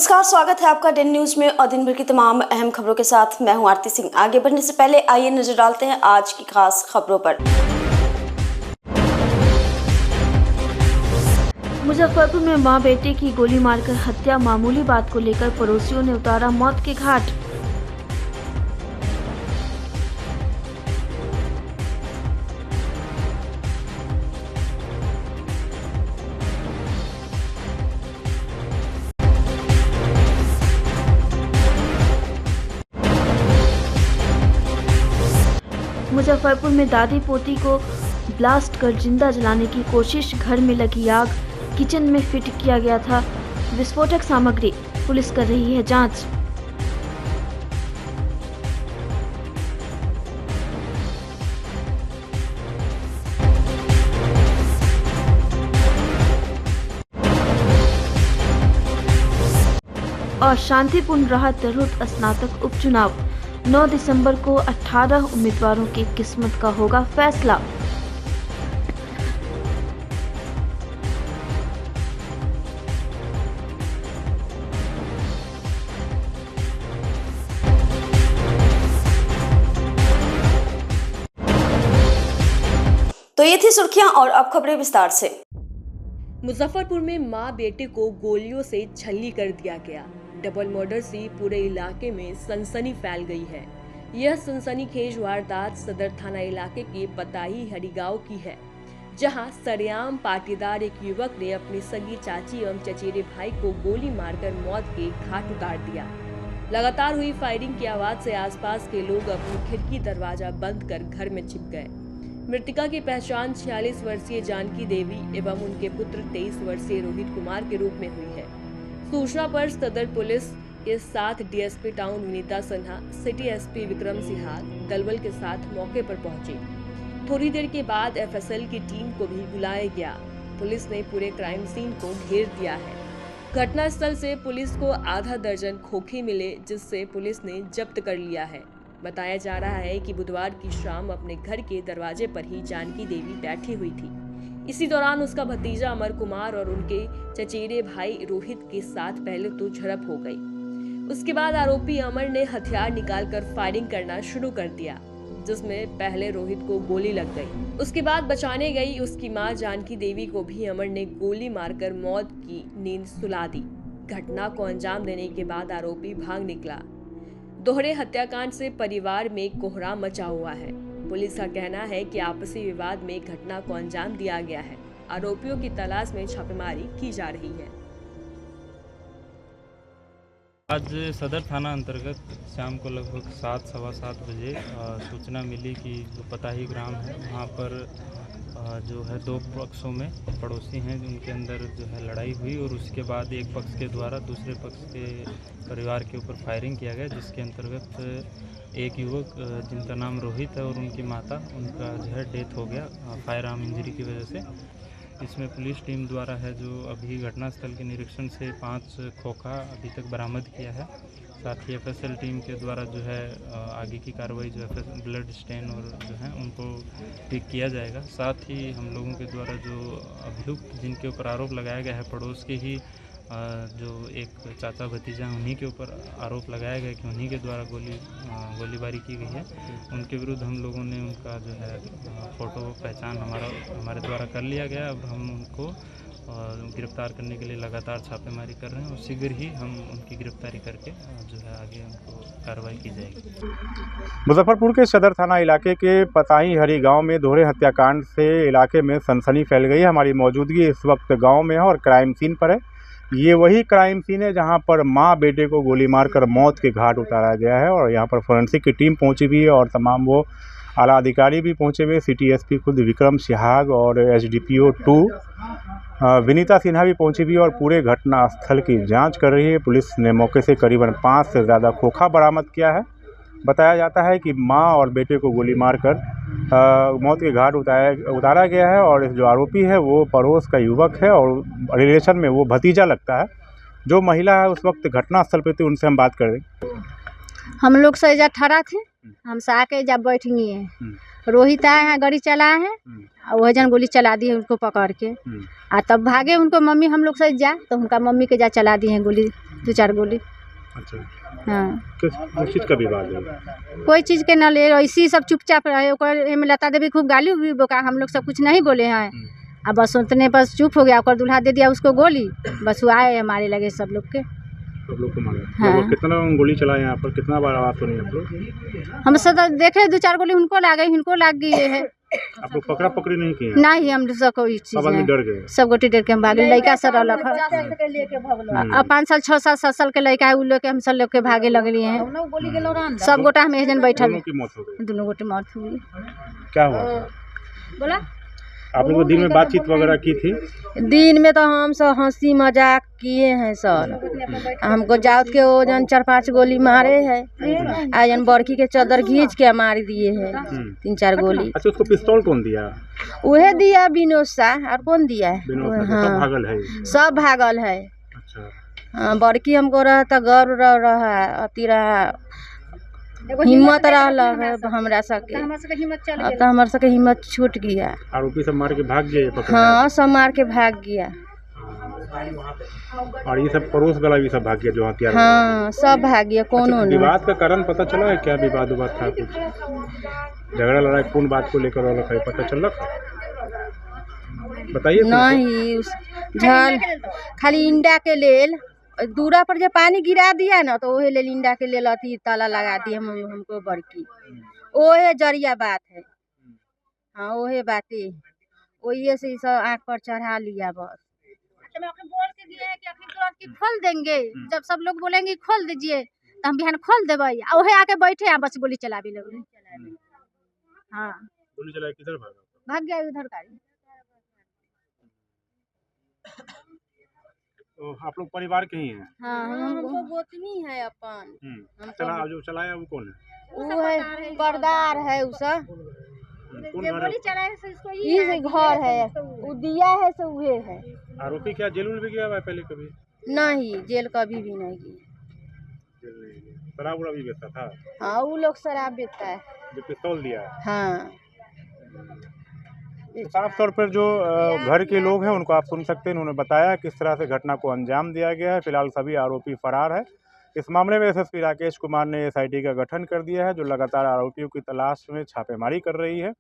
नमस्कार, स्वागत है आपका डेन न्यूज में और दिन भर की तमाम अहम खबरों के साथ मैं हूं आरती सिंह। आगे बढ़ने से पहले आइए नजर डालते हैं आज की खास खबरों पर। मुजफ्फरपुर में मां बेटे की गोली मारकर हत्या, मामूली बात को लेकर पड़ोसियों ने उतारा मौत के घाट। मुजफ्फरपुर में दादी पोती को ब्लास्ट कर जिंदा जलाने की कोशिश, घर में लगी आग, किचन में फिट किया गया था विस्फोटक सामग्री, पुलिस कर रही है जांच। और शांतिपूर्ण रहा तिरहुत स्नातक उपचुनाव। 9 दिसंबर को 18 उम्मीदवारों की किस्मत का होगा फैसला। तो ये थी सुर्खियां और अब खबरें विस्तार से। मुजफ्फरपुर में मां बेटे को गोलियों से छल्ली कर दिया गया। डबल मर्डर से पूरे इलाके में सनसनी फैल गई है। यह सनसनीखेज वारदात सदर थाना इलाके के पताही हरी गांव की है, जहां सरेआम पाटीदार एक युवक ने अपनी सगी चाची एवं चचेरे भाई को गोली मारकर मौत के घाट उतार दिया। लगातार हुई फायरिंग की आवाज से आसपास के लोग अपनी खिड़की दरवाजा बंद कर घर में छिप गए। मृतका की पहचान 46 वर्षीय जानकी देवी एवं उनके पुत्र 23 वर्षीय रोहित कुमार के रूप में हुई है। सूचना पर सदर पुलिस के साथ DSP town Vinita Sinha, city SP Vikram Sihag दलबल के साथ मौके पर पहुंची। थोड़ी देर के बाद एफएसएल की टीम को भी बुलाया गया। पुलिस ने पूरे क्राइम सीन को घेर दिया है। घटनास्थल से पुलिस को आधा दर्जन खोखे मिले, जिससे पुलिस ने जब्त कर लिया है। बताया जा रहा है कि बुधवार की शाम अपने घर के दरवाजे पर ही जानकी देवी बैठी हुई थी। इसी दौरान उसका भतीजा अमर कुमार और उनके चचेरे भाई रोहित के साथ पहले तो झड़प हो गई। उसके बाद आरोपी अमर ने हथियार निकालकर फायरिंग करना शुरू कर दिया, जिसमें पहले रोहित को गोली लग गई। उसके बाद बचाने गई उसकी मां जानकी देवी को भी अमर ने गोली मारकर मौत की नींद सुला दी। घटना को अंजाम देने के बाद आरोपी भाग निकला। दोहरे हत्याकांड से परिवार में कोहराम मचा हुआ है। पुलिस का कहना है कि आपसी विवाद में घटना को अंजाम दिया गया है। आरोपियों की तलाश में छापेमारी की जा रही है। आज सदर थाना अंतर्गत शाम को लगभग 7-7:15 बजे सूचना मिली कि जो पताही ग्राम है वहाँ पर जो है 2 पक्षों में पड़ोसी हैं, उनके अंदर जो है लड़ाई हुई और उसके बाद एक पक्ष के द्वारा दूसरे पक्ष के परिवार के ऊपर फायरिंग किया गया, जिसके अंतर्गत एक युवक जिनका नाम रोहित है और उनकी माता, उनका जो है डेथ हो गया फायर आर्म इंजरी की वजह से। इसमें पुलिस टीम द्वारा है जो अभी घटनास्थल के निरीक्षण से 5 खोखा अभी तक बरामद किया है। साथ ही एफएसएल टीम के द्वारा जो है आगे की कार्रवाई जो है ब्लड स्टेन और जो है उनको पिक किया जाएगा। साथ ही हम लोगों के द्वारा जो अभियुक्त जिनके ऊपर आरोप लगाया गया है, पड़ोस के ही जो एक चाचा भतीजा हैं, उन्हीं के ऊपर आरोप लगाया गया कि उन्हीं के द्वारा गोलीबारी की गई है। उनके विरुद्ध हम लोगों ने उनका जो है फ़ोटो पहचान हमारे द्वारा कर लिया गया। अब हम उनको गिरफ्तार करने के लिए लगातार छापेमारी कर रहे हैं और शीघ्र ही हम उनकी गिरफ्तारी करके जो है आगे उनको कार्रवाई की जाएगी। मुजफ्फरपुर के सदर थाना इलाके के पताही हरी गांव में दोहरे हत्याकांड से इलाके में सनसनी फैल गई है। हमारी मौजूदगी इस वक्त गांव में है और क्राइम सीन पर है। ये वही क्राइम सीन है जहां पर मां बेटे को गोली मारकर मौत के घाट उतारा गया है और यहां पर फोरेंसिक की टीम पहुंची भी है और तमाम वो आला अधिकारी भी पहुंचे हुए। सिटी एसपी खुद विक्रम सिहाग और एसडीपीओ 2 विनीता सिन्हा भी पहुंची भी और पूरे घटना स्थल की जांच कर रही है। पुलिस ने मौके से करीबन 5 से ज़्यादा खोखा बरामद किया है। बताया जाता है कि मां और बेटे को गोली मारकर मौत के घाट उतारा गया है और जो आरोपी है वो पड़ोस का युवक है और रिलेशन में वो भतीजा लगता है। जो महिला है उस वक्त घटनास्थल पर थी, उनसे हम बात कर दें। हम लोग सजा ठहरा थे, हम से आके जब बैठ गए हैं, रोहित आए हैं, गाड़ी चलाए हैं, वह जन गोली चला दी है उनको पकड़ के। तब भागे उनको मम्मी हम लोग से जा, तो उनका मम्मी के जा चला दी है गोली। 2-4 गोली। अच्छा, हाँ, किस चीज़ का विवाद है? कोई चीज़ के न ले, ऐसी सब चुपचाप रहे। ओकर एमे लता देवी खूब गाली हुई बोका, हम लोग सब कुछ नहीं बोले हैं। अब बस उतने बस चुप हो गया, ओकर दूल्हा दे दिया उसको गोली, बस वो आए हमारे लगे सब लोग के। सब लोग को मारा? हाँ। लगभग कितना गोली चला यहाँ पर, कितना बार आवाज़ सुनी आप लोग? हम सब देखे 2-4 गोली उनको लागे, इनको लाग गई है। आप लोग पकड़ा पकड़ी नहीं किए? नहीं, हम सब कोई चीज़ सब आदमी नहीं, डर गए? सब गोटी डर के हम भागे। लड़का सब अलग है, अब 5 साल 6 साल 7 साल के लड़का है, उ लोग के हम सब लोग के भागे लगली हैं। सब गोटा हम एजन बैठल, दोनों की मौत हो गई? दोनों गोटे मौत हुई। क्या हुआ? बोला आप लोग दिन में बातचीत वगैरह की थी? दिन में तो हम सब हंसी मजाक किए हैं सर। हमको जात के ओजन 4-5 गोली मारे हैं, आजन बड़की के चादर घींच के मार दिए हैं 3-4 गोली। अच्छा, उसको पिस्तौल कौन दिया? उहे दिया विनोद शाह, और कौन दिया है? विनोद शाह, सब भागल है? सब भागल है। अच्छा, हाँ, बड़की हमको रहता गर्व रहा, अति रहा, हिम्मत रहल है हमरा सबके। अब तो हमारे सबके हिम्मत छूट गया। आरोपी सब मार के भाग गए? हाँ, सब मार के भाग गया। और ये सब पड़ोस वाला भी सब भाग गया जो हथियार? हाँ, सब भाग गया, कोनो अच्छा, नहीं। विवाद का कारण पता चला है? क्या विवाद था? कुछ झगड़ा लड़ाई कौन बात को लेकर वाला है, पता चल रहा? बताइए। नहीं, उस झल खाली इंडा के लेल दूरा पर जो पानी गिरा दिया ना, तो ओहे लेल इंडा के लेल अथी ताला लगा दिए हमको बड़की। ओहे जरिया बात है। हाँ, ओहे बातें, वही से सब आँख पर चढ़ा लिया बस। अच्छा, मैं आपने बोल के दिए हैं कि अखनी तुरंत की खोल देंगे, जब सब लोग बोलेंगे खोल दीजिए तो हम बिहान खोल देबै। ओहे आके बैठे बस गोली चलावे लगे। हाँ, गोली चला किधर भागा? भाग गया उधर गाड़ी। तो आप लोग परिवार के ही हैं? हाँ, हमको गोतनी है अपन। चला जो चलाया वो कौन है? वो है पर्दार है, उसा कौन घर है? ये घर है, वो दिया है से उहे है। आरोपी क्या जेल में भी गया है पहले कभी? नहीं, जेल कभी भी नहीं गई। जेल नहीं गया। शराब भी बेचता था? हाँ, वो लोग शराब बेचता है। जो पिस्तौल दिया? हाँ, साफ तौर पर जो घर के लोग हैं उनको आप सुन सकते हैं। उन्होंने बताया किस तरह से घटना को अंजाम दिया गया है। फिलहाल सभी आरोपी फरार है। इस मामले में एसएसपी राकेश कुमार ने एसआईटी का गठन कर दिया है, जो लगातार आरोपियों की तलाश में छापेमारी कर रही है।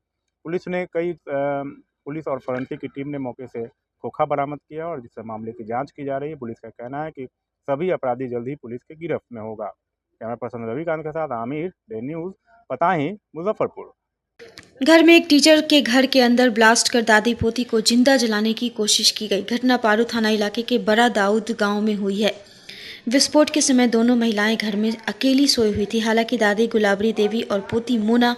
पुलिस और फोरेंसिक की टीम ने मौके से खोखा बरामद किया और जिससे मामले की जांच की जा रही है। पुलिस का कहना है कि सभी अपराधी जल्द ही पुलिस के गिरफ्त में होगा। कैमरा पर्सन रविकांत के साथ आमिर, डे न्यूज़, पताही, मुजफ्फरपुर। घर में एक टीचर के घर के अंदर ब्लास्ट कर दादी पोती को जिंदा जलाने की कोशिश की गई। घटना पारू थाना इलाके के बड़ा दाऊद गांव में हुई है। विस्फोट के समय दोनों महिलाएं घर में अकेली सोई हुई थी। हालांकि दादी गुलाबरी देवी और पोती मोना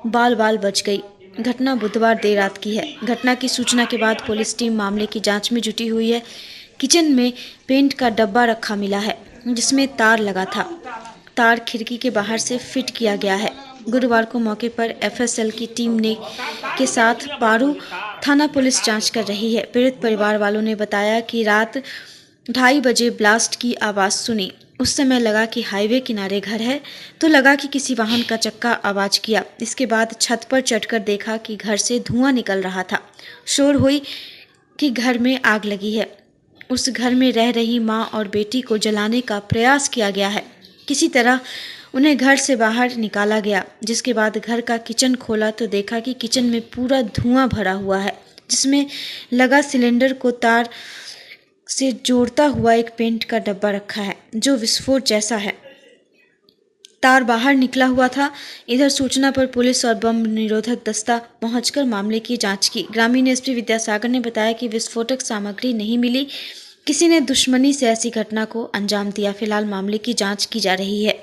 बाल बाल बच गई। घटना बुधवार देर रात की है। घटना की सूचना के बाद पुलिस टीम मामले की जांच में जुटी हुई है। किचन में पेंट का डब्बा रखा मिला है जिसमें तार लगा था। तार खिड़की के बाहर से फिट किया गया है। गुरुवार को मौके पर एफएसएल की टीम के साथ पारू थाना पुलिस जांच कर रही है। पीड़ित परिवार वालों ने बताया कि रात 2:30 बजे ब्लास्ट की आवाज़ सुनी। उस समय लगा कि हाईवे किनारे घर है, तो लगा कि किसी वाहन का चक्का आवाज़ किया। इसके बाद छत पर चढ़कर देखा कि घर से धुआं निकल रहा था। शोर हुई कि घर में आग लगी है। उस घर में रह रही माँ और बेटी को जलाने का प्रयास किया गया है। किसी तरह उन्हें घर से बाहर निकाला गया, जिसके बाद घर का किचन खोला तो देखा कि किचन में पूरा धुआं भरा हुआ है, जिसमें लगा सिलेंडर को तार से जोड़ता हुआ एक पेंट का डब्बा रखा है जो विस्फोट जैसा है। तार बाहर निकला हुआ था। इधर सूचना पर पुलिस और बम निरोधक दस्ता पहुंचकर मामले की जांच की। ग्रामीण एसपी विद्यासागर ने बताया कि विस्फोटक सामग्री नहीं मिली, किसी ने दुश्मनी से ऐसी घटना को अंजाम दिया। फिलहाल मामले की जांच की जा रही है।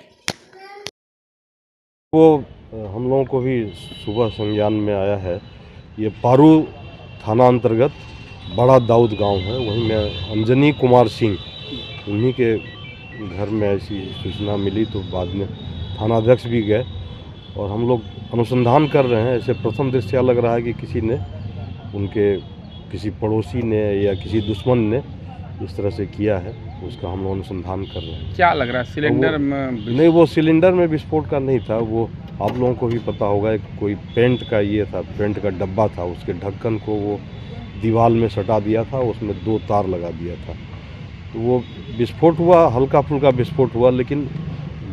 वो हम लोगों को भी सुबह संज्ञान में आया है। ये पारू थाना अंतर्गत बड़ा दाऊद गांव है, वहीं में अंजनी कुमार सिंह, उन्हीं के घर में ऐसी सूचना मिली तो बाद में थानाध्यक्ष भी गए और हम लोग अनुसंधान कर रहे हैं। ऐसे प्रथम दृष्टया लग रहा है कि किसी ने, उनके किसी पड़ोसी ने या किसी दुश्मन ने इस तरह से किया है, उसका हम लोग अनुसंधान कर रहे हैं। क्या लग रहा है सिलेंडर में? नहीं, वो सिलेंडर में विस्फोट का नहीं था। वो आप लोगों को भी पता होगा, कोई पेंट का ये था, पेंट का डब्बा था, उसके ढक्कन को वो दीवार में सटा दिया था, उसमें 2 तार लगा दिया था। तो वो विस्फोट हुआ, हल्का फुल्का विस्फोट हुआ, लेकिन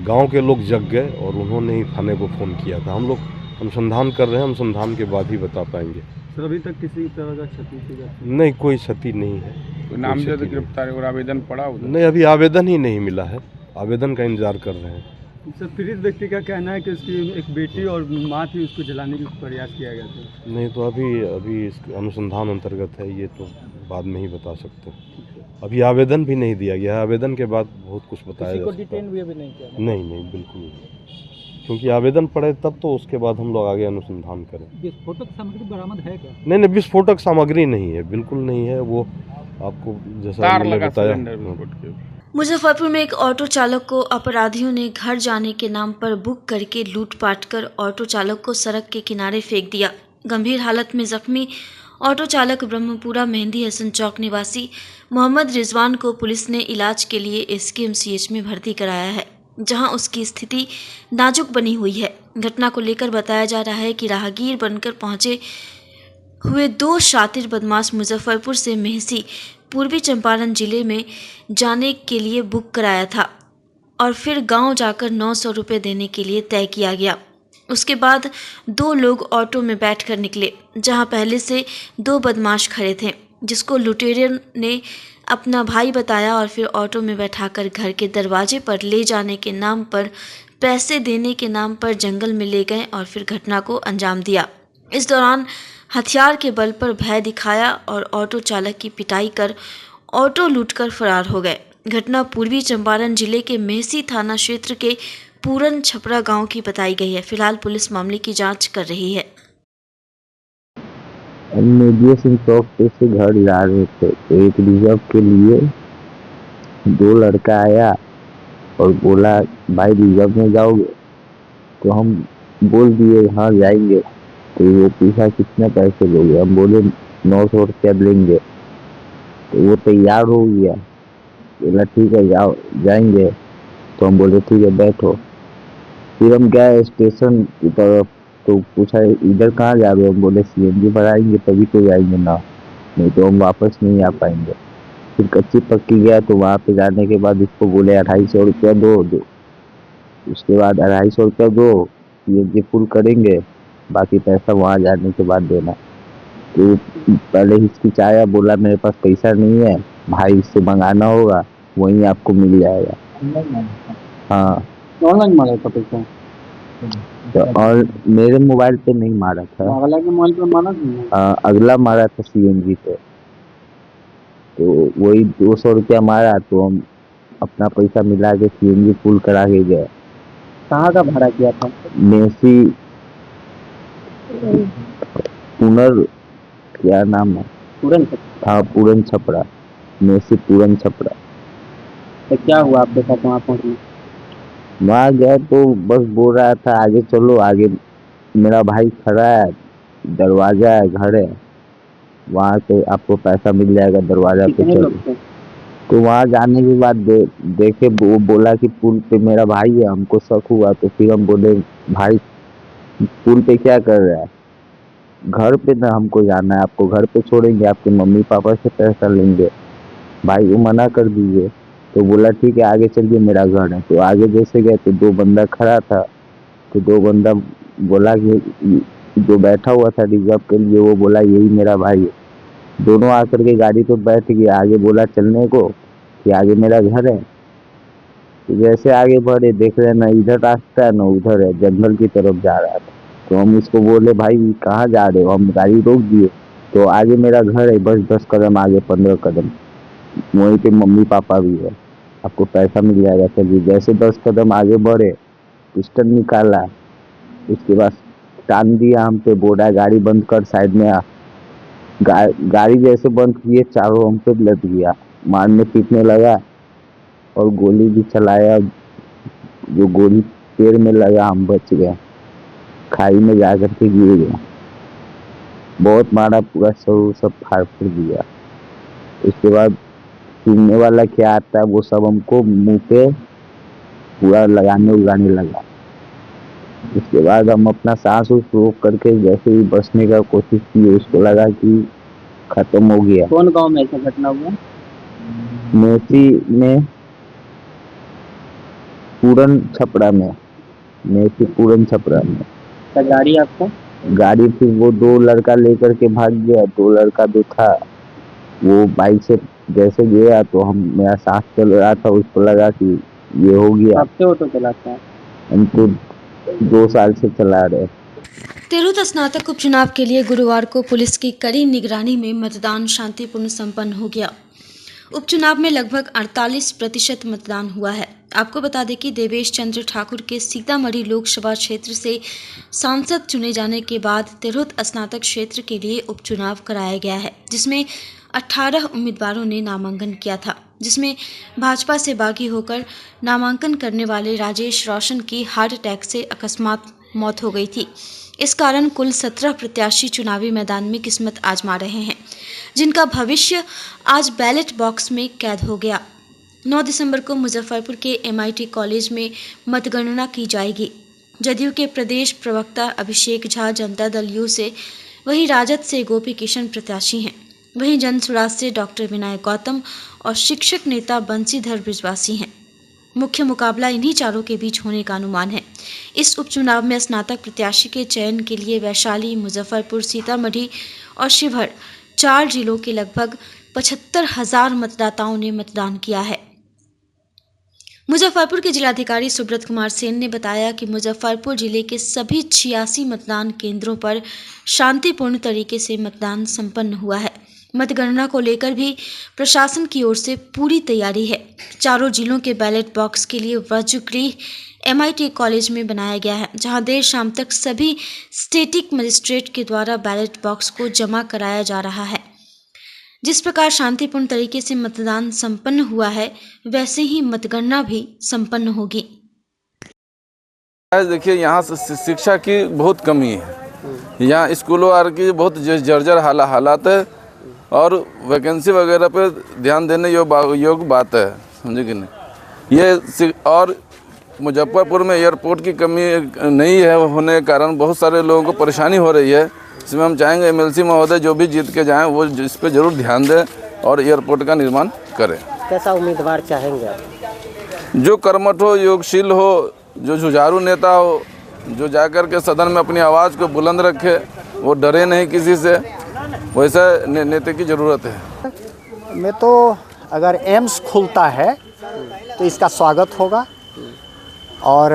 गांव के लोग जग गए और उन्होंने ही थाने को फ़ोन किया था। हम लोग अनुसंधान कर रहे हैं, अनुसंधान के बाद ही बता पाएंगे। सर अभी तक किसी तरह का क्षति की नहीं, कोई क्षति नहीं है। तो नामजद गिरफ्तार और आवेदन पड़ा उधर? नहीं, अभी आवेदन ही नहीं मिला है, आवेदन का इंतजार कर रहे हैं। सर पीड़ित व्यक्ति का कहना है कि उसकी एक बेटी और माँ थी, उसको जलाने का प्रयास किया गया था। नहीं, तो अभी इस अनुसंधान अंतर्गत है, ये तो बाद में ही बता सकते हैं। अभी आवेदन भी नहीं दिया गया है, आवेदन के बाद बहुत कुछ बताया जा सकता है। डिटेन भी अभी नहीं किया? नहीं, बिल्कुल नहीं, क्योंकि आवेदन पड़े तब तो उसके बाद हम लोग आगे अनुसंधान करें। विस्फोटक सामग्री बरामद है क्या? नहीं, विस्फोटक सामग्री नहीं है, बिल्कुल नहीं है। वो आपको जैसा मैंने बताया। मुजफ्फरपुर में एक ऑटो चालक को अपराधियों ने घर जाने के नाम पर बुक करके लूटपाट कर ऑटो चालक को सड़क के किनारे फेंक दिया। गंभीर हालत में जख्मी ऑटो चालक ब्रह्मपुरा मेहंदी हसन चौक निवासी मोहम्मद रिजवान को पुलिस ने इलाज के लिए SKMCH में भर्ती कराया है, जहां उसकी स्थिति नाजुक बनी हुई है। घटना को लेकर बताया जा रहा है कि राहगीर बनकर पहुंचे हुए 2 शातिर बदमाश मुजफ्फरपुर से मेहसी पूर्वी चंपारण जिले में जाने के लिए बुक कराया था और फिर गांव जाकर 900 रुपये देने के लिए तय किया गया। उसके बाद 2 लोग ऑटो में बैठकर निकले, जहां पहले से 2 बदमाश खड़े थे, जिसको लुटेरों ने अपना भाई बताया और फिर ऑटो में बैठाकर घर के दरवाजे पर ले जाने के नाम पर पैसे देने के नाम पर जंगल में ले गए और फिर घटना को अंजाम दिया। इस दौरान हथियार के बल पर भय दिखाया और ऑटो चालक की पिटाई कर ऑटो लूटकर फरार हो गए। घटना पूर्वी चंपारण जिले के मेहसी थाना क्षेत्र के पूरन छपरा गांव की बताई गई है। फिलहाल पुलिस मामले की जांच कर रही है। मेडिएशन चौक पे से घर जा रहे थे तो एक रिजर्व के लिए 2 लड़का आया और बोला भाई रिजर्व में जाओगे? तो हम बोल दिए हाँ जाएंगे। तो वो पूछा कितने पैसे लोगे? हम बोले 900 रुपया लेंगे। तो वो तैयार हो गया, बोला ठीक है जाओ जाएंगे। तो हम बोले ठीक है बैठो। फिर हम गए स्टेशन की तरफ, तो पूछा इधर कहाँ जा रहे हो? हम बोले CNG भराएंगे तभी तो जाएंगे ना, नहीं तो हम वापस नहीं आ पाएंगे। फिर कच्ची पक्की गया तो वहाँ पे जाने के बाद इसको बोले 250 रुपया दो। उसके बाद 250 रुपया दो, CNG फुल करेंगे, बाकी पैसा वहाँ जाने के बाद देना। तो पहले हिचकिचाया, बोला मेरे पास पैसा नहीं है, भाई से मंगाना होगा, वहीं आपको मिल जाएगा। हाँ, ऑनलाइन मारा था पैसा? तो और मेरे मोबाइल पे नहीं मारा था, अगला के मोबाइल पे मारा था? अगला मारा था CNG पे। तो वही 200 रुपया मारा, तो हम अपना पैसा मिला के CNG फुल करा के गए। कहाँ का भाड़ा किया था? मेसी पुनर क्या नाम है? हाँ, पूरन छपरा, मेसी पूरन छपरा। तो क्या हुआ आपके साथ वहाँ पहुँचने? वहाँ गए तो बस बोल रहा था आगे चलो, आगे मेरा भाई खड़ा है, दरवाजा है, घर है, वहाँ से आपको पैसा मिल जाएगा, दरवाजा पे चलो। तो वहाँ जाने के बाद देखे वो बोला कि पुल पे मेरा भाई है, हमको शक हुआ। तो फिर हम बोले भाई पुल पे क्या कर रहा है? घर पे ना हमको जाना है, आपको घर पे छोड़ेंगे, आपके मम्मी पापा से पैसा लेंगे। भाई वो मना कर दीजिए। तो बोला ठीक है आगे चलिए, मेरा घर है। तो आगे जैसे गए तो 2 बंदा खड़ा था, तो 2 बंदा बोला कि जो बैठा हुआ था रिजर्व के लिए, वो बोला यही मेरा भाई है। दोनों आकर के गाड़ी पे बैठ गए, आगे बोला चलने को कि आगे मेरा घर है। तो जैसे आगे बढ़े देख रहे ना इधर रास्ता है ना उधर है, जंगल की तरफ जा रहा था। तो हम इसको बोले भाई कहाँ जा रहे हो? हम गाड़ी रोक दिए। तो आगे मेरा घर है, बस 10 कदम आगे, 15 कदम, वहीं पे मम्मी पापा भी है, आपको पैसा मिल जाएगा। चलिए जैसे 10 कदम आगे बढ़े, पिस्टल निकाला, उसके बाद टान दिया हम पे, बोला गाड़ी बंद कर, साइड में आ। गाड़ी जैसे बंद किए, चारों हम पे लग गया, मारने पीटने लगा और गोली भी चलाया। जो गोली पैर में लगा, हम बच गए, खाई में जाकर के गिर गया। बहुत मारा, पूरा शरीर सब फाड़ फूड़ दिया। उसके बाद सुनने वाला क्या आता है वो सब हमको मुंह पे पूरा लगाने उगाने लगा। उसके बाद हम अपना सांस रोक करके जैसे ही बचने का कोशिश की, उसको लगा कि खत्म हो गया। कौन गांव में ऐसा घटना हुआ? मेसी में पूरन छपरा में, मेसी पूरन छपरा में। गाड़ी आपको? गाड़ी फिर वो 2 लड़का लेकर के भाग गया। 2 लड़का जो था वो बाइक से जैसे गया तो मेरा साथ चल रहा था, उसको लगा कि ये हो गया। कब से ऑटो चलाता है? हमको 2 साल से चला रहे। तिरहुत स्नातक उपचुनाव के लिए गुरुवार को पुलिस की कड़ी निगरानी में मतदान शांतिपूर्ण संपन्न हो गया। उपचुनाव में लगभग 48% मतदान हुआ है। आपको बता दें कि देवेश चंद्र ठाकुर के सीतामढ़ी लोकसभा क्षेत्र से सांसद चुने जाने के बाद तिरहुत स्नातक क्षेत्र के लिए उपचुनाव कराया गया है, जिसमें 18 उम्मीदवारों ने नामांकन किया था, जिसमें भाजपा से बागी होकर नामांकन करने वाले राजेश रोशन की हार्ट अटैक से अकस्मात मौत हो गई थी। इस कारण कुल 17 प्रत्याशी चुनावी मैदान में किस्मत आजमा रहे हैं, जिनका भविष्य आज बैलेट बॉक्स में कैद हो गया। 9 दिसंबर को मुजफ्फरपुर के MIT कॉलेज में मतगणना की जाएगी। जदयू के प्रदेश प्रवक्ता अभिषेक झा जनता दल यू से, वहीं राजद से गोपी किशन प्रत्याशी हैं, वहीं जन स्वराज से डॉक्टर विनायक गौतम और शिक्षक नेता बंसीधर ब्रिजवासी हैं। मुख्य मुकाबला इन्हीं चारों के बीच होने का अनुमान है। इस उपचुनाव में स्नातक प्रत्याशी के चयन के लिए वैशाली, मुजफ्फरपुर, सीतामढ़ी और शिवहर 4 जिलों के लगभग 75,000 मतदाताओं ने मतदान किया है। मुजफ्फरपुर के जिलाधिकारी सुब्रत कुमार सेन ने बताया कि मुजफ्फरपुर जिले के सभी 86 मतदान केंद्रों पर शांतिपूर्ण तरीके से मतदान संपन्न हुआ है। मतगणना को लेकर भी प्रशासन की ओर से पूरी तैयारी है। चारों जिलों के बैलेट बॉक्स के लिए वज्रगृह MIT कॉलेज में बनाया गया है, जहां देर शाम तक सभी स्टेटिक मजिस्ट्रेट के द्वारा बैलेट बॉक्स को जमा कराया जा रहा है। जिस प्रकार शांतिपूर्ण तरीके से मतदान संपन्न हुआ है, वैसे ही मतगणना भी संपन्न होगी। देखिए, यहाँ शिक्षा की बहुत कमी है। यहाँ स्कूलों आर की बहुत जर्जर हालात है और वैकेंसी वगैरह पे ध्यान देने योग्य बात है, समझे कि नहीं। ये और मुजफ्फरपुर में एयरपोर्ट की कमी नहीं है, होने के कारण बहुत सारे लोगों को परेशानी हो रही है। इसमें हम चाहेंगे MLC महोदय जो भी जीत के जाएं वो इस पर जरूर ध्यान दें और एयरपोर्ट का निर्माण करें। कैसा उम्मीदवार चाहेंगे आप? जो कर्मठ हो, योगशील हो, जो जुझारू नेता हो, जो जाकर के सदन में अपनी आवाज़ को बुलंद रखे, वो डरे नहीं किसी से, वैसे नेता की ज़रूरत है। मैं तो अगर एम्स खुलता है तो इसका स्वागत होगा और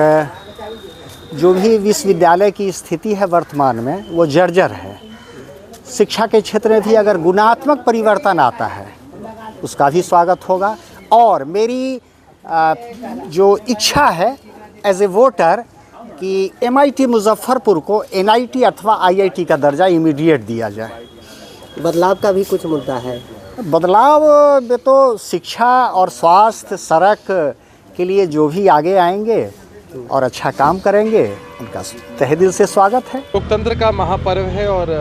जो भी विश्वविद्यालय की स्थिति है वर्तमान में वो जर्जर है। शिक्षा के क्षेत्र में भी अगर गुणात्मक परिवर्तन आता है उसका भी स्वागत होगा। और मेरी जो इच्छा है एज ए वोटर कि MIT मुजफ्फरपुर को NIT अथवा IIT का दर्जा इमीडिएट दिया जाए। बदलाव का भी कुछ मुद्दा है? बदलाव में तो शिक्षा और स्वास्थ्य, सड़क के लिए जो भी आगे आएंगे और अच्छा काम करेंगे उनका तहे दिल से स्वागत है। लोकतंत्र का महापर्व है और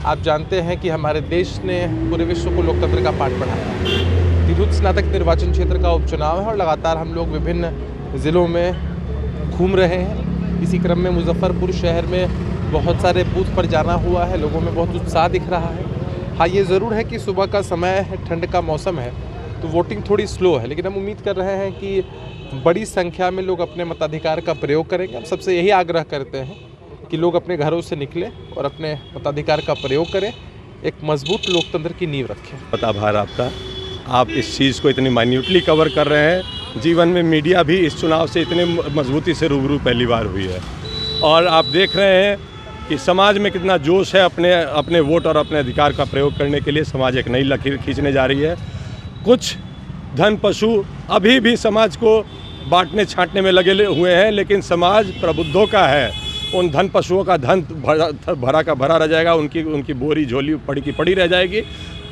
आप जानते हैं कि हमारे देश ने पूरे विश्व को लोकतंत्र का पाठ पढ़ाया। तिरहुत स्नातक निर्वाचन क्षेत्र का उपचुनाव है और लगातार हम लोग विभिन्न ज़िलों में घूम रहे हैं। इसी क्रम में मुजफ्फरपुर शहर में बहुत सारे बूथ पर जाना हुआ है, लोगों में बहुत उत्साह दिख रहा है। हाँ, ये ज़रूर है कि सुबह का समय है, ठंड का मौसम है, तो वोटिंग थोड़ी स्लो है, लेकिन हम उम्मीद कर रहे हैं कि बड़ी संख्या में लोग अपने मताधिकार का प्रयोग करेंगे। हम सबसे यही आग्रह करते हैं कि लोग अपने घरों से निकलें और अपने मताधिकार का प्रयोग करें, एक मजबूत लोकतंत्र की नींव रखें। बहुत आभार आपका, आप इस चीज़ को इतनी माइन्यूटली कवर कर रहे हैं। जीवन में मीडिया भी इस चुनाव से इतने मजबूती से रूबरू पहली बार हुई है और आप देख रहे हैं कि समाज में कितना जोश है अपने वोट और अपने अधिकार का प्रयोग करने के लिए। समाज एक नई लकीर खींचने जा रही है। कुछ धन पशु अभी भी समाज को बांटने छांटने में लगे हुए हैं, लेकिन समाज प्रबुद्धों का है। उन धन पशुओं का धन भरा का भरा रह जाएगा, उनकी बोरी झोली पड़ी की पड़ी रह जाएगी।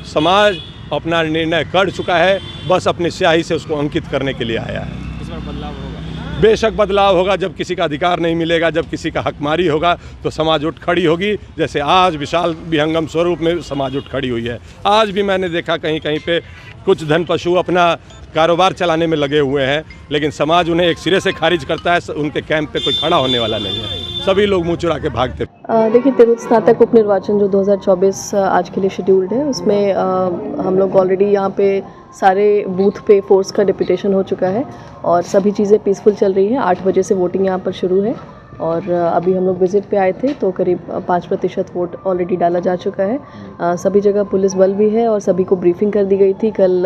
समाज अपना निर्णय कर चुका है, बस अपनी स्याही से उसको अंकित करने के लिए आया है। इस बार बदलाव होगा, बेशक बदलाव होगा। जब किसी का अधिकार नहीं मिलेगा, जब किसी का हकमारी होगा तो समाज उठ खड़ी होगी। जैसे आज विशाल विहंगम स्वरूप में समाज उठ खड़ी हुई है। आज भी मैंने देखा कहीं कहीं पे कुछ धन पशु अपना कारोबार चलाने में लगे हुए हैं, लेकिन समाज उन्हें एक सिरे से खारिज करता है। उनके कैंप पे कोई खड़ा होने वाला नहीं है। सभी लोग मुँह चुरा के भागते। देखिए, तिरुत स्नातक उप निर्वाचन जो 2024 आज के लिए शेड्यूल्ड है, उसमें हम लोग ऑलरेडी यहाँ पे सारे बूथ पे फोर्स का डिप्यूटेशन हो चुका है और सभी चीज़ें पीसफुल चल रही हैं। 8 बजे से वोटिंग यहाँ पर शुरू है और अभी हम लोग विजिट पे आए थे तो करीब 5% वोट ऑलरेडी डाला जा चुका है। सभी जगह पुलिस बल भी है और सभी को ब्रीफिंग कर दी गई थी कल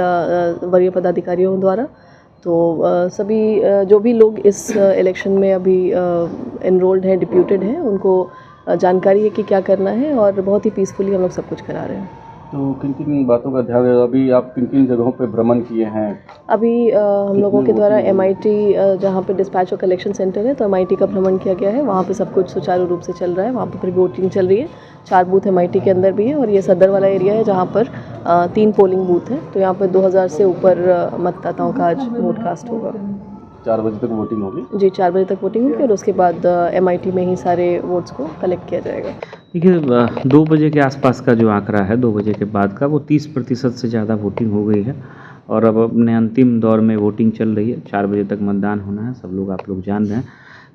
वरीय पदाधिकारियों द्वारा। तो सभी जो भी लोग इस इलेक्शन में अभी एनरोल्ड हैं, डिप्यूटेड हैं, उनको जानकारी है कि क्या करना है और बहुत ही पीसफुली हम लोग सब कुछ करा रहे हैं। तो किन किन बातों का ध्यान है? अभी आप किन किन जगहों पे भ्रमण किए हैं? अभी हम लोगों के द्वारा MIT जहाँ पे डिस्पैच और कलेक्शन सेंटर है तो MIT का भ्रमण किया गया है। वहाँ पे सब कुछ सुचारू रूप से चल रहा है। वहाँ पर फिर वोटिंग चल रही है। 4 बूथ MIT के अंदर भी है और ये सदर वाला एरिया है जहाँ पर 3 पोलिंग बूथ हैं। तो यहाँ पर 2000 से ऊपर मतदाताओं का आज वोट कास्ट होगा। 4 बजे तक वोटिंग होगी? जी, 4 बजे तक वोटिंग होगी और उसके बाद MIT में ही सारे वोट्स को कलेक्ट किया जाएगा। देखिए, 2 बजे के आसपास का जो आंकड़ा है, 2 बजे के बाद का, वो 30% से ज़्यादा वोटिंग हो गई है और अब अपने अंतिम दौर में वोटिंग चल रही है। 4 बजे तक मतदान होना है। सब लोग, आप लोग जान रहे हैं,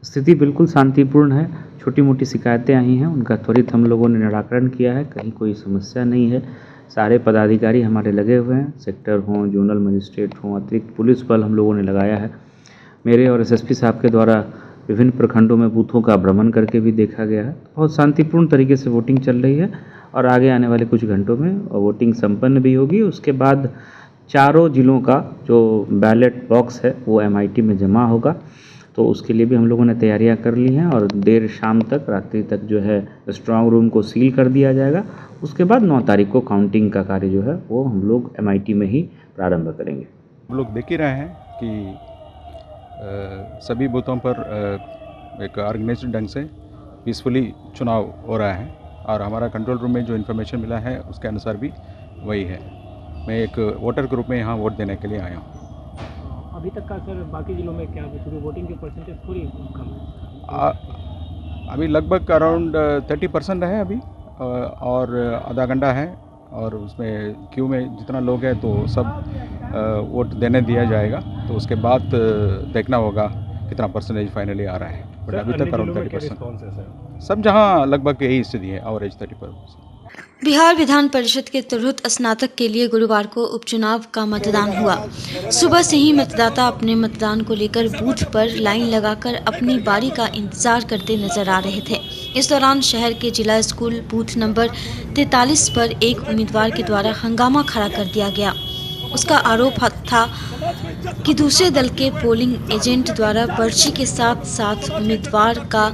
स्थिति बिल्कुल शांतिपूर्ण है। छोटी मोटी शिकायतें आई हैं, उनका त्वरित हम लोगों ने निराकरण किया है। कहीं कोई समस्या नहीं है। सारे पदाधिकारी हमारे लगे हुए हैं, सेक्टर हों, जोनल मजिस्ट्रेट हों, अतिरिक्त पुलिस बल हम लोगों ने लगाया है। मेरे और SSP साहब के द्वारा विभिन्न प्रखंडों में बूथों का भ्रमण करके भी देखा गया है। बहुत शांतिपूर्ण तरीके से वोटिंग चल रही है और आगे आने वाले कुछ घंटों में वोटिंग संपन्न भी होगी। उसके बाद चारों जिलों का जो बैलेट बॉक्स है वो MIT में जमा होगा। तो उसके लिए भी हम लोगों ने तैयारियां कर ली हैं और देर शाम तक, रात्रि तक जो है स्ट्रांग रूम को सील कर दिया जाएगा। उसके बाद 9 तारीख को काउंटिंग का कार्य जो है वो हम लोग MIT में ही प्रारंभ करेंगे। हम लोग देख ही रहे हैं कि सभी बूथों पर एक ऑर्गेनाइज्ड ढंग से पीसफुली चुनाव हो रहा है और हमारा कंट्रोल रूम में जो इन्फॉर्मेशन मिला है उसके अनुसार भी वही है। मैं एक वोटर के रूप में यहाँ वोट देने के लिए आया हूँ। अभी तक का सर बाकी जिलों में क्या है? वोटिंग के परसेंटेज थोड़ी कम है। अभी लगभग अराउंड 30% है अभी और आधा घंटा है और उसमें क्यू में जितना लोग हैं तो सब वोट देने दिया जाएगा। तो उसके बाद देखना होगा कितना परसेंटेज फाइनली आ रहा है। बट अभी तक अराउंड 30%। सब जहां लगभग यही स्थिति है, एवरेज 30%। बिहार विधान परिषद के तिरहुत स्नातक के लिए गुरुवार को उपचुनाव का मतदान हुआ। सुबह से ही मतदाता अपने मतदान को लेकर बूथ पर लाइन लगाकर अपनी बारी का इंतजार करते नजर आ रहे थे। इस दौरान शहर के जिला स्कूल बूथ नंबर 43 पर एक उम्मीदवार के द्वारा हंगामा खड़ा कर दिया गया। उसका आरोप था कि दूसरे दल के पोलिंग एजेंट द्वारा पर्ची के साथ साथ उम्मीदवार का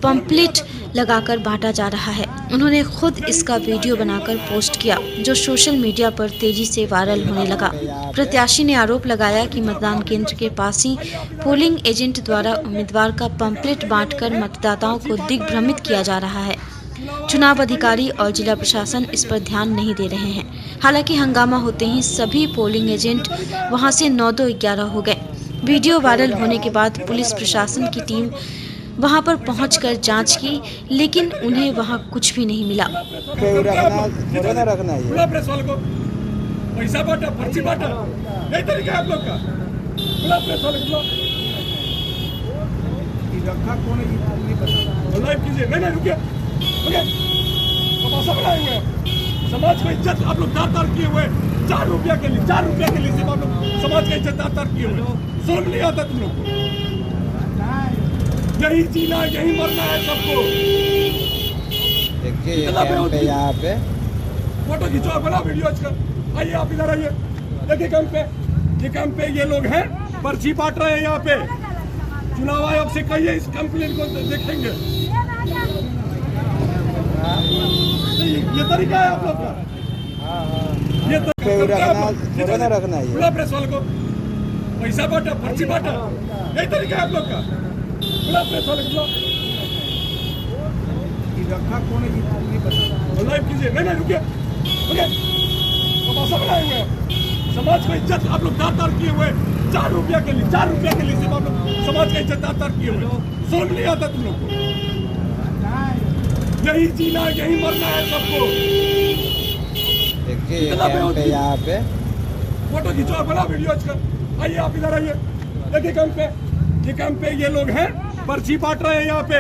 पंपलेट लगाकर बांटा जा रहा है। उन्होंने खुद इसका वीडियो बनाकर पोस्ट किया जो सोशल मीडिया पर तेजी से वायरल होने लगा। प्रत्याशी ने आरोप लगाया कि मतदान केंद्र के पास ही पोलिंग एजेंट द्वारा उम्मीदवार का पंपलेट बांटकर मतदाताओं को दिग्भ्रमित किया जा रहा है। चुनाव अधिकारी और जिला प्रशासन इस पर ध्यान नहीं दे रहे हैं। हालांकि हंगामा होते ही सभी पोलिंग एजेंट वहां से 9-11 हो गए। वीडियो वायरल होने के बाद पुलिस प्रशासन की टीम वहां पर पहुंचकर जांच की, लेकिन उन्हें वहां कुछ भी नहीं मिला। पैसा बांटा, पर्ची बांटा, यही तरीका है आप लोग का। रखा कौन है ये नहीं पता। लाइव कीजिए। नहीं रुकिए, ओके। तमाशा बनाए हुए हैं। समाज को इज्जत आप लोग दार किए हुए। 4 रुपया के लिए सिर्फ आप लोग समाज का इज्जत दार किए हुए। शर्म नहीं आता तुम लोग को? यही जीना, यही मरना है सबको। देखिए यहाँ पे फोटो खींचो और बना वीडियो आजकल। आइए आप इधर आइए, देखिए कैंप पे ये लोग हैं, पर्ची बांट रहे हैं यहाँ पे। चुनाव आयोग से कहिए इस कंप्लेन को देखेंगे। ये तरीका है आप लोग का। ये तो रखना है खुला प्रेस वाले को। पैसा बांटा, पर्ची बांटा, यही तरीका है आप लोग का। खुला प्रेस वाले को रखा कौन है ये नहीं पता। लाइव कीजिए। नहीं रुकिए, ओके। तमाशा बनाए हुए हैं। समाज को इज्जत आप लोग दार किए हुए। 4 रुपया के लिए सिर्फ आप लोग समाज का इज्जत दार किए हुए। शर्म नहीं आता तुम लोग को? यही जीना, यही मरना है सबको। देखिए यहाँ पे फोटो खींचो और बना वीडियो आजकल। आइए आप इधर आइए, देखिए कैंप पे ये लोग हैं, पर्ची बांट रहे हैं यहाँ पे।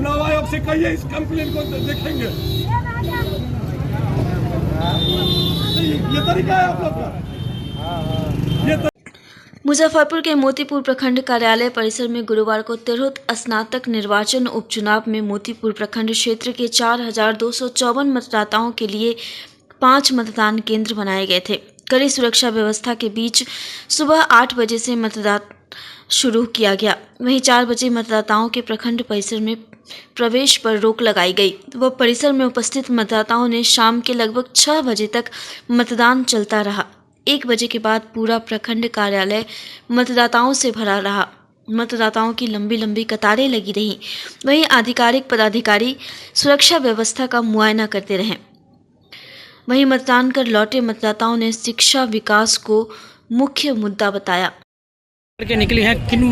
चुनाव आयोग से कहिए इस कंप्लेन को देखेंगे। ये तरीका है आप लोग का। मुजफ्फरपुर के मोतीपुर प्रखंड कार्यालय परिसर में गुरुवार को तिरहुत स्नातक निर्वाचन उपचुनाव में मोतीपुर प्रखंड क्षेत्र के 4,254 मतदाताओं के लिए 5 मतदान केंद्र बनाए गए थे। कड़ी सुरक्षा व्यवस्था के बीच सुबह 8 बजे से मतदान शुरू किया गया। वहीं 4 बजे मतदाताओं के प्रखंड परिसर में प्रवेश पर रोक लगाई गई। वह परिसर में उपस्थित मतदाताओं ने शाम के लगभग 6 बजे तक मतदान चलता रहा। 1 बजे के बाद पूरा प्रखंड कार्यालय मतदाताओं से भरा रहा। मतदाताओं की लंबी लंबी कतारें लगी रहीं। वहीं आधिकारिक पदाधिकारी सुरक्षा व्यवस्था का मुआयना करते रहे। वहीं मतदान कर लौटे मतदाताओं ने शिक्षा विकास को मुख्य मुद्दा बताया। करके निकली हैं, किन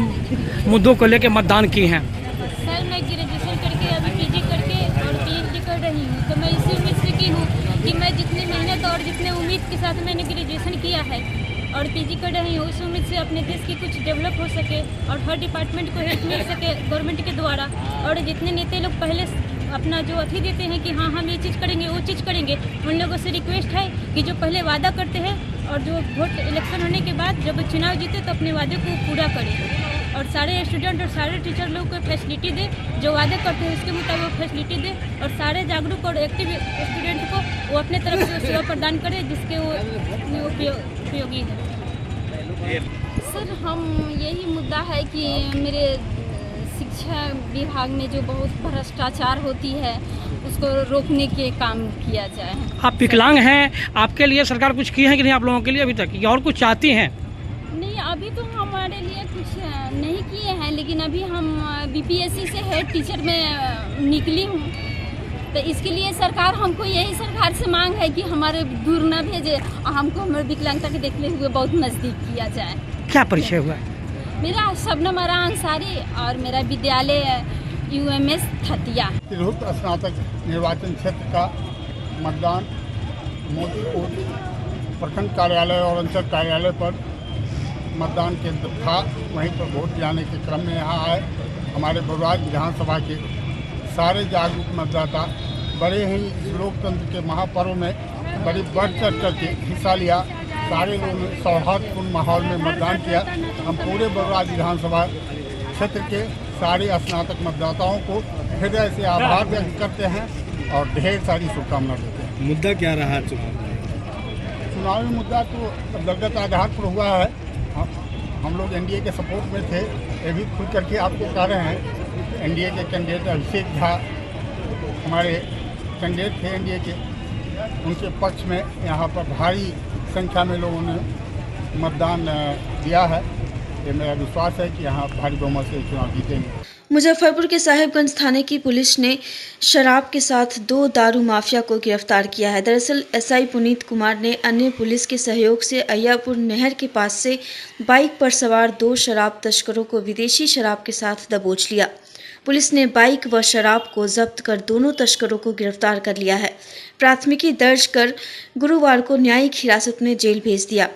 मुद्दों को लेकर मतदान की हैं? सर, मैं ग्रेजुएशन करके अभी पीजी करके और पीएचडी कर रही हूँ। तो मैं इसी उम्मीद से की हूँ कि मैं जितनी मेहनत और जितने उम्मीद के साथ मैंने ग्रेजुएशन किया है और पीजी कर रही हूँ, उस उम्मीद से अपने देश की कुछ डेवलप हो सके और हर डिपार्टमेंट को हेल्प मिल सके गवर्नमेंट के द्वारा। और जितने नेता लोग पहले अपना जो अथी देते हैं कि हाँ हम ये चीज़ करेंगे वो चीज़ करेंगे, उन लोगों से रिक्वेस्ट है कि जो पहले वादा करते हैं और जो वोट इलेक्शन होने के बाद जब चुनाव जीते तो अपने वादे को पूरा करें और सारे स्टूडेंट और सारे टीचर लोग को फैसिलिटी दे, जो वादे करते हैं उसके मुताबिक फैसिलिटी दे और सारे जागरूक और एक्टिव स्टूडेंट को वो अपने तरफ से सेवा प्रदान करे जिसके वो उपयोगी है। सर, हम यही मुद्दा है कि मेरे शिक्षा विभाग में जो बहुत भ्रष्टाचार होती है उसको रोकने के काम किया जाए। आप विकलांग हैं, आपके लिए सरकार कुछ की है कि नहीं आप लोगों के लिए अभी तक, या और कुछ चाहती हैं? नहीं, अभी तो हमारे लिए कुछ नहीं किए हैं, लेकिन अभी हम बीपीएससी से हेड टीचर में निकली हूँ। तो इसके लिए सरकार हमको यही सरकार से मांग है कि हमारे दूर न भेजे और हमको हमारे विकलांगता के देखते हुए बहुत नज़दीक किया जाए। क्या परिचय हुआ? मेरा शबनम आरा अंसारी और मेरा विद्यालय UMS थतिया। तिरहुत स्नातक निर्वाचन क्षेत्र का मतदान मोतीपुर प्रखंड कार्यालय और अंचल कार्यालय पर मतदान केंद्र था। वहीं पर वोट जाने के क्रम में यहाँ आए हमारे बरुराज विधानसभा के सारे जागरूक मतदाता बड़े ही लोकतंत्र के महापर्व में बड़ी बढ़ चढ़ करके हिस्सा लिया। सारे लोगों ने सौहार्दपूर्ण माहौल में मतदान किया। हम पूरे बरुराज विधानसभा क्षेत्र के सारे स्नातक मतदाताओं को हृदय से आभार व्यक्त करते हैं और ढेर सारी शुभकामनाएं देते हैं। मुद्दा क्या रहा चुनावी मुद्दा तो दलगत आधार पर हुआ है। हम लोग एनडीए के सपोर्ट में थे, ये भी खुल करके आपको कह रहे हैं। एनडीए के कैंडिडेट अभिषेक झा हमारे कैंडिडेट थे एनडीए के, उनके पक्ष में यहाँ पर भारी संख्या में लोगों ने मतदान दिया है। ये मेरा विश्वास है कि यहाँ भारी बहुमत से चुनाव जीतेंगे। मुजफ्फरपुर के साहिबगंज थाने की पुलिस ने शराब के साथ 2 दारू माफिया को गिरफ्तार किया है। दरअसल एसआई पुनीत कुमार ने अन्य पुलिस के सहयोग से अय्यापुर नहर के पास से बाइक पर सवार 2 शराब तस्करों को विदेशी शराब के साथ दबोच लिया। पुलिस ने बाइक व शराब को जब्त कर दोनों तस्करों को गिरफ्तार कर लिया है। प्राथमिकी दर्ज कर गुरुवार को न्यायिक हिरासत में जेल भेज दिया।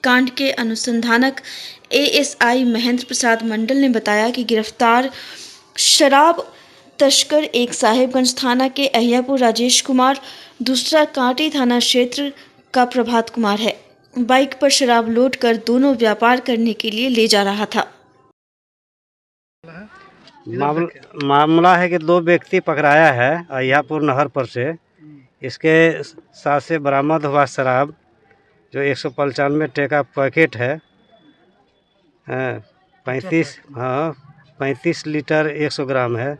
कांड के अनुसंधानक एएसआई महेंद्र प्रसाद मंडल ने बताया कि गिरफ्तार शराब तस्कर एक साहिबगंज थाना के अय्यापुर राजेश कुमार, दूसरा कांटी थाना क्षेत्र का प्रभात कुमार है। बाइक पर शराब लोड कर दोनों व्यापार करने के लिए ले जा रहा था। मामला है कि 2 व्यक्ति पकड़ाया है अय्यापुर नहर पर से। इसके साथ से बरामद हुआ शराब जो 195 टका पैकेट है, 35 लीटर 100 ग्राम है।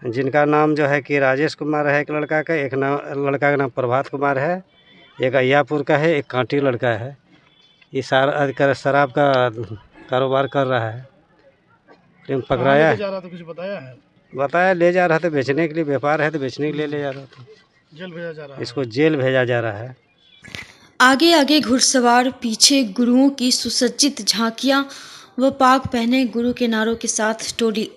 जिनका नाम जो है कि राजेश कुमार है एक लड़का का, एक लड़का का नाम प्रभात कुमार है, एक अय्यापुर का है, एक कांटी लड़का है। ये सारा शराब का कारोबार कर रहा है। पकड़ाया है, तो कुछ बताया है? बताया ले जा रहा था बेचने के लिए, व्यापार है तो बेचने के लिए ले जा रहा था। जेल भेजा जा रहा है। इसको जेल भेजा जा रहा है। आगे आगे घुड़सवार, पीछे गुरुओं की सुसज्जित झांकियां व पाग पहने गुरु के नारों के साथ टोली,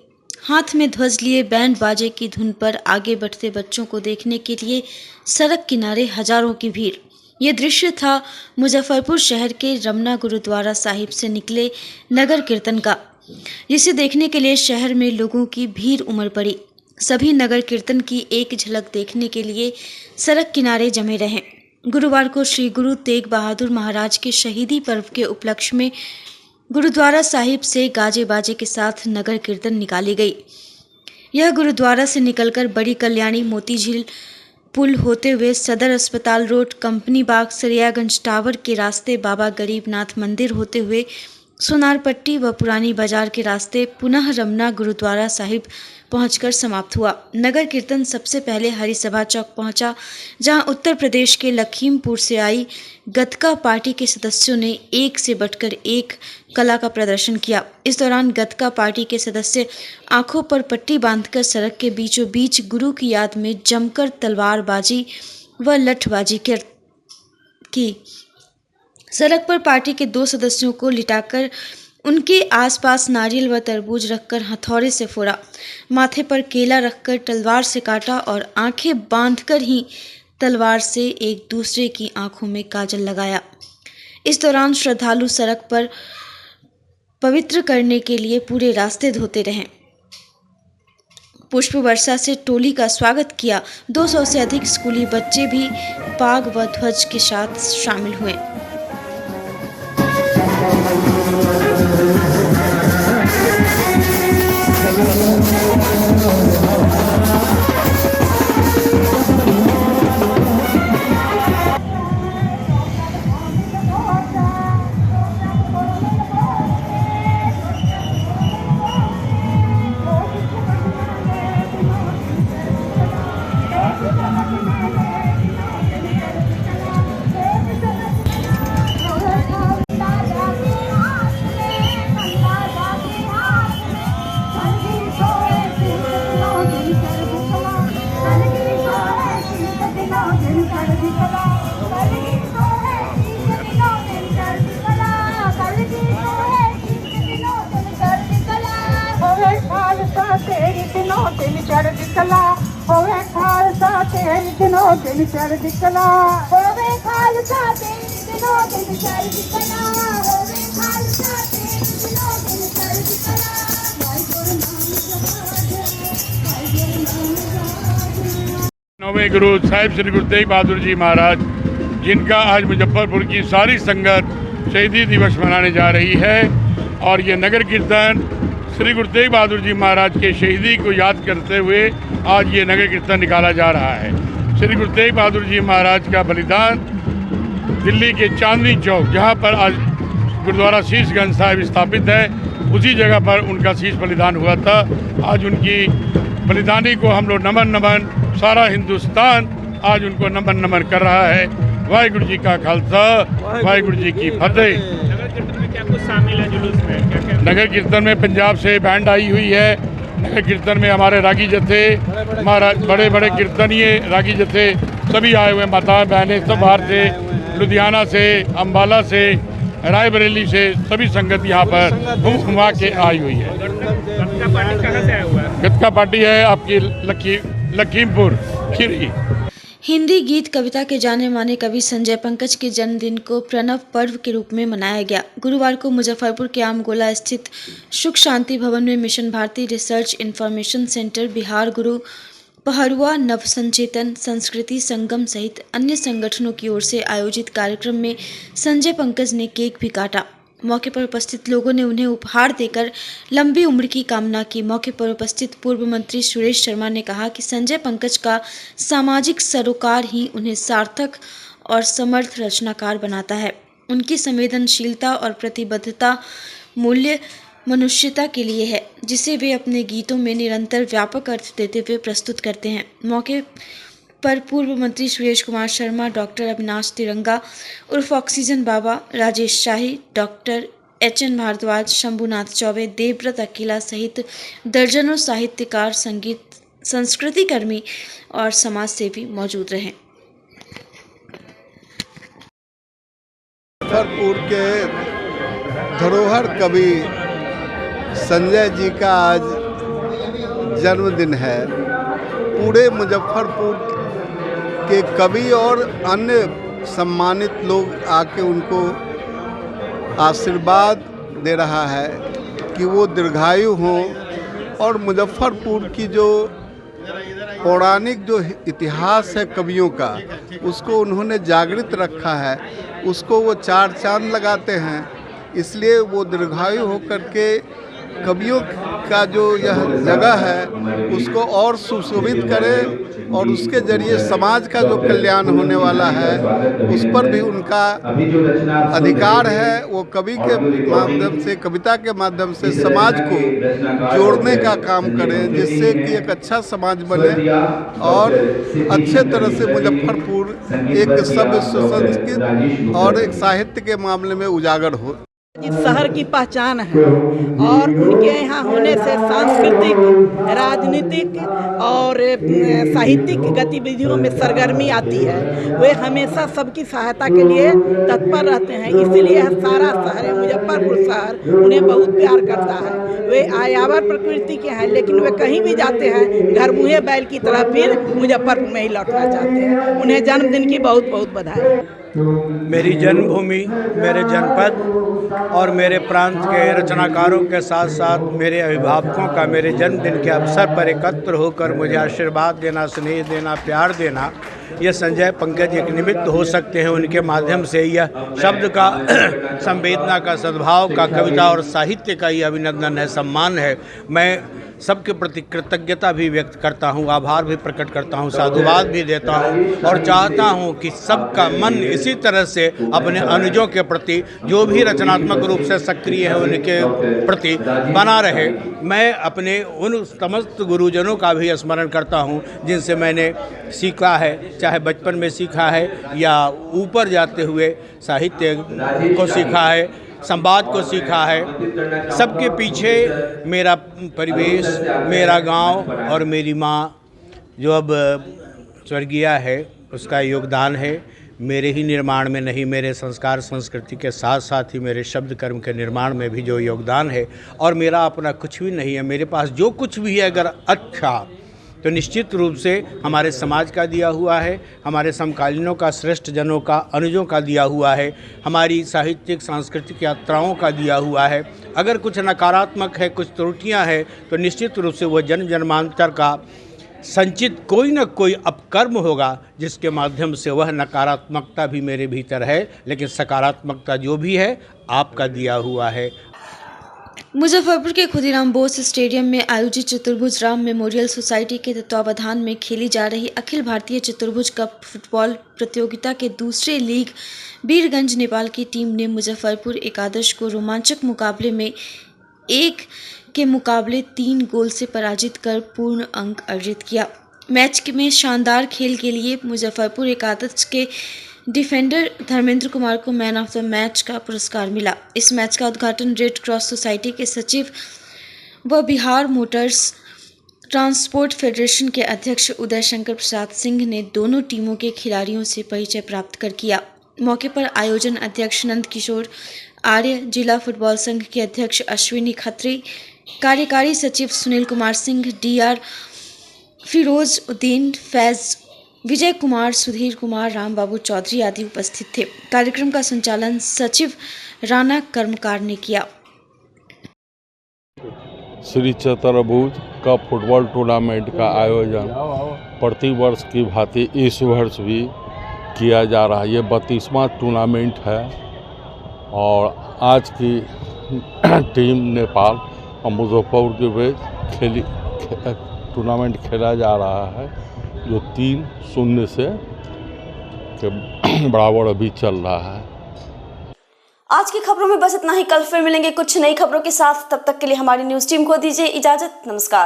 हाथ में ध्वज लिए बैंड बाजे की धुन पर आगे बढ़ते बच्चों को देखने के लिए सड़क किनारे हजारों की भीड़। ये दृश्य था मुजफ्फरपुर शहर के रमना गुरुद्वारा साहिब से निकले नगर कीर्तन का। जिसे देखने के लिए शहर में लोगों की भीड़ उमड़ पड़ी। सभी नगर कीर्तन की एक झलक देखने के लिए सड़क किनारे जमे रहे। गुरुवार को श्री गुरु तेग बहादुर महाराज के शहीदी पर्व के उपलक्ष्य में गुरुद्वारा साहिब से गाजे बाजे के साथ नगर कीर्तन निकाली गई। यह गुरुद्वारा से निकलकर बड़ी कल्याणी मोती झील पुल होते हुए सदर अस्पताल रोड, कंपनी बाग, सरियागंज टावर के रास्ते बाबा गरीबनाथ मंदिर होते हुए सोनारपट्टी व पुरानी बाजार के रास्ते पुनः रमना गुरुद्वारा साहिब पहुंचकर समाप्त हुआ। नगर कीर्तन सबसे पहले हरिसभा चौक पहुंचा, जहां उत्तर प्रदेश के लखीमपुर से आई गतका पार्टी के सदस्यों ने एक से बढ़कर एक कला का प्रदर्शन किया। इस दौरान गतका पार्टी के सदस्य आंखों पर पट्टी बांधकर सड़क के बीचों बीच गुरु की याद में जमकर तलवारबाजी व लठबाजी की। सड़क पर पार्टी के 2 सदस्यों को लिटाकर उनके आसपास नारियल व तरबूज रखकर हथौड़े से फोड़ा, माथे पर केला रखकर तलवार से काटा और आंखें बांधकर ही तलवार से एक दूसरे की आंखों में काजल लगाया। इस दौरान श्रद्धालु सड़क पर पवित्र करने के लिए पूरे रास्ते धोते रहे। पुष्प वर्षा से टोली का स्वागत किया। 200 से अधिक स्कूली बच्चे भी पाग व ध्वज के साथ शामिल हुए। नौवें गुरु साहिब श्री गुरु तेग बहादुर जी महाराज, जिनका आज मुजफ्फरपुर की सारी संगत शहीदी दिवस मनाने जा रही है और ये नगर कीर्तन श्री गुरु तेग बहादुर जी महाराज के शहीदी को याद करते हुए आज ये नगर कीर्तन निकाला जा रहा है। श्री गुरु तेग बहादुर जी महाराज का बलिदान दिल्ली के चांदनी चौक, जहाँ पर आज गुरुद्वारा शीशगंज साहिब स्थापित है, उसी जगह पर उनका शीश बलिदान हुआ था। आज उनकी बलिदानी को हम लोग नमन सारा हिंदुस्तान आज उनको नमन कर रहा है। वाहिगुरु जी का खालसा, वाहिगुरु जी की फतेह। नगर कीर्तन में क्या कुछ शामिल है जुलूस में? क्या नगर कीर्तन में पंजाब से बैंड आई हुई है। नगर कीर्तन में हमारे रागी जत्थे, महाराज बड़े बड़े कीर्तनीय रागी जत्थे सभी आए हुए, माताएं बहनें सब बाहर से, लुधियाना से, अम्बाला से, रायबरेली से सभी संगत यहाँ पर घुमा के आई हुई है। गतका पार्टी कहाँ से आया हुआ है? गतका पार्टी है आपकी लखीमपुर खीरी। हिंदी गीत कविता के जाने माने कवि संजय पंकज के जन्मदिन को प्रणव पर्व के रूप में मनाया गया। गुरुवार को मुजफ्फरपुर के आमगोला स्थित सुख शांति भवन में mission Bharati research information centre, Bihar गुरु पहरुआ नवसंचेतन संस्कृति संगम सहित अन्य संगठनों की ओर से आयोजित कार्यक्रम में संजय पंकज ने केक भी काटा। मौके पर उपस्थित लोगों ने उन्हें उपहार देकर लंबी उम्र की कामना की। मौके पर उपस्थित पूर्व मंत्री सुरेश शर्मा ने कहा कि संजय पंकज का सामाजिक सरोकार ही उन्हें सार्थक और समर्थ रचनाकार बनाता है। उनकी संवेदनशीलता और प्रतिबद्धता मूल्य मनुष्यता के लिए है, जिसे वे अपने गीतों में निरंतर व्यापक अर्थ देते हुए प्रस्तुत करते हैं। मौके पर पूर्व मंत्री सुरेश कुमार शर्मा, डॉक्टर अविनाश तिरंगा उर्फ ऑक्सीजन बाबा, राजेश शाही, डॉक्टर HN भारद्वाज, शंभुनाथ चौबे, देवव्रत अकेला सहित दर्जनों साहित्यकार, संगीत संस्कृति कर्मी और समाज सेवी मौजूद रहे। मुजफ्फरपुर के धरोहर कवि संजय जी का आज जन्मदिन है। पूरे मुजफ्फरपुर के कवि और अन्य सम्मानित लोग आके उनको आशीर्वाद दे रहा है। कि वो दीर्घायु हों और मुजफ्फरपुर की जो पौराणिक जो इतिहास है कवियों का, उसको उन्होंने जागृत रखा है, उसको वो चार चांद लगाते हैं। इसलिए वो दीर्घायु होकर के कवियों का जो यह जगह है उसको और सुशोभित करें और उसके जरिए समाज का जो कल्याण होने वाला है उस पर भी उनका अधिकार है। वो कवि के माध्यम से, कविता के माध्यम से समाज को जोड़ने का काम करें, जिससे कि एक अच्छा समाज बने और अच्छे तरह से मुजफ्फरपुर एक सभ्य सुसंस्कृत और एक साहित्य के मामले में उजागर हो। इस शहर की पहचान है और उनके यहाँ होने से सांस्कृतिक, राजनीतिक और साहित्यिक गतिविधियों में सरगर्मी आती है। वे हमेशा सबकी सहायता के लिए तत्पर रहते हैं, इसीलिए सारा शहर, मुजफ्फरपुर शहर उन्हें बहुत प्यार करता है। वे आयावर प्रकृति के हैं, लेकिन वे कहीं भी जाते हैं घर मुँहे बैल की तरह फिर मुजफ्फरपुर में ही लौटना चाहते हैं। उन्हें जन्मदिन की बहुत बहुत बधाई। मेरी जन्मभूमि, मेरे जनपद और मेरे प्रांत के रचनाकारों के साथ साथ मेरे अभिभावकों का मेरे जन्मदिन के अवसर पर एकत्र होकर मुझे आशीर्वाद देना, स्नेह देना, प्यार देना, ये संजय पंकज एक निमित्त हो सकते हैं। उनके माध्यम से यह शब्द का संवेदना का, सद्भाव का, कविता और साहित्य का ये अभिनंदन है, सम्मान है। मैं सबके प्रति कृतज्ञता भी व्यक्त करता हूँ, आभार भी प्रकट करता हूँ, साधुवाद भी देता हूँ और चाहता हूँ कि सबका मन इसी तरह से अपने अनुजों के प्रति, जो भी रचनात्मक रूप से सक्रिय है उनके प्रति बना रहे। मैं अपने उन समस्त गुरुजनों का भी स्मरण करता हूँ जिनसे मैंने सीखा है, चाहे बचपन में सीखा है या ऊपर जाते हुए साहित्य को सीखा है, संवाद को सीखा है। सबके पीछे मेरा परिवेश, मेरा गांव और मेरी माँ जो अब स्वर्गीय है उसका योगदान है। मेरे ही निर्माण में नहीं, मेरे संस्कार संस्कृति के साथ साथ ही मेरे शब्द कर्म के निर्माण में भी जो योगदान है। और मेरा अपना कुछ भी नहीं है, मेरे पास जो कुछ भी है अगर अच्छा तो निश्चित रूप से हमारे समाज का दिया हुआ है, हमारे समकालीनों का, श्रेष्ठ जनों का, अनुजों का दिया हुआ है, हमारी साहित्यिक सांस्कृतिक यात्राओं का दिया हुआ है। अगर कुछ नकारात्मक है, कुछ त्रुटियां हैं तो निश्चित रूप से वह जन्म जन्मांतर का संचित कोई न कोई अपकर्म होगा जिसके माध्यम से वह नकारात्मकता भी मेरे भीतर है, लेकिन सकारात्मकता जो भी है आपका दिया हुआ है। मुजफ्फरपुर के खुदीराम बोस स्टेडियम में आयोजित चतुर्भुज राम मेमोरियल सोसाइटी के तत्वावधान में खेली जा रही अखिल भारतीय चतुर्भुज कप फुटबॉल प्रतियोगिता के दूसरे लीग बीरगंज नेपाल की टीम ने मुजफ्फरपुर एकादश को रोमांचक मुकाबले में 1 के मुकाबले 3 गोल से पराजित कर पूर्ण अंक अर्जित किया। मैच में शानदार खेल के लिए मुजफ्फरपुर एकादश के डिफेंडर धर्मेंद्र कुमार को मैन ऑफ द मैच का पुरस्कार मिला। इस मैच का उद्घाटन रेड क्रॉस सोसाइटी के सचिव व बिहार मोटर्स ट्रांसपोर्ट फेडरेशन के अध्यक्ष उदय शंकर प्रसाद सिंह ने दोनों टीमों के खिलाड़ियों से परिचय प्राप्त कर किया। मौके पर आयोजन अध्यक्ष नंद किशोर आर्य, जिला फुटबॉल संघ के अध्यक्ष अश्विनी खत्री, कार्यकारी सचिव सुनील कुमार सिंह, DR फिरोज उद्दीन, फैज, विजय कुमार, सुधीर कुमार, राम बाबू चौधरी आदि उपस्थित थे। कार्यक्रम का संचालन सचिव राणा कर्मकार ने किया। श्री चतुर्भुज कप फुटबॉल टूर्नामेंट का आयोजन प्रतिवर्ष की भांति इस वर्ष भी किया जा रहा है। ये 32वां टूर्नामेंट है और आज की टीम नेपाल और मुजफ्फरपुर के बीच टूर्नामेंट खेला जा रहा है, जो 3-0 से बराबर अभी चल रहा है। आज की खबरों में बस इतना ही। कल फिर मिलेंगे कुछ नई खबरों के साथ। तब तक के लिए हमारी न्यूज़ टीम को दीजिए इजाजत। नमस्कार।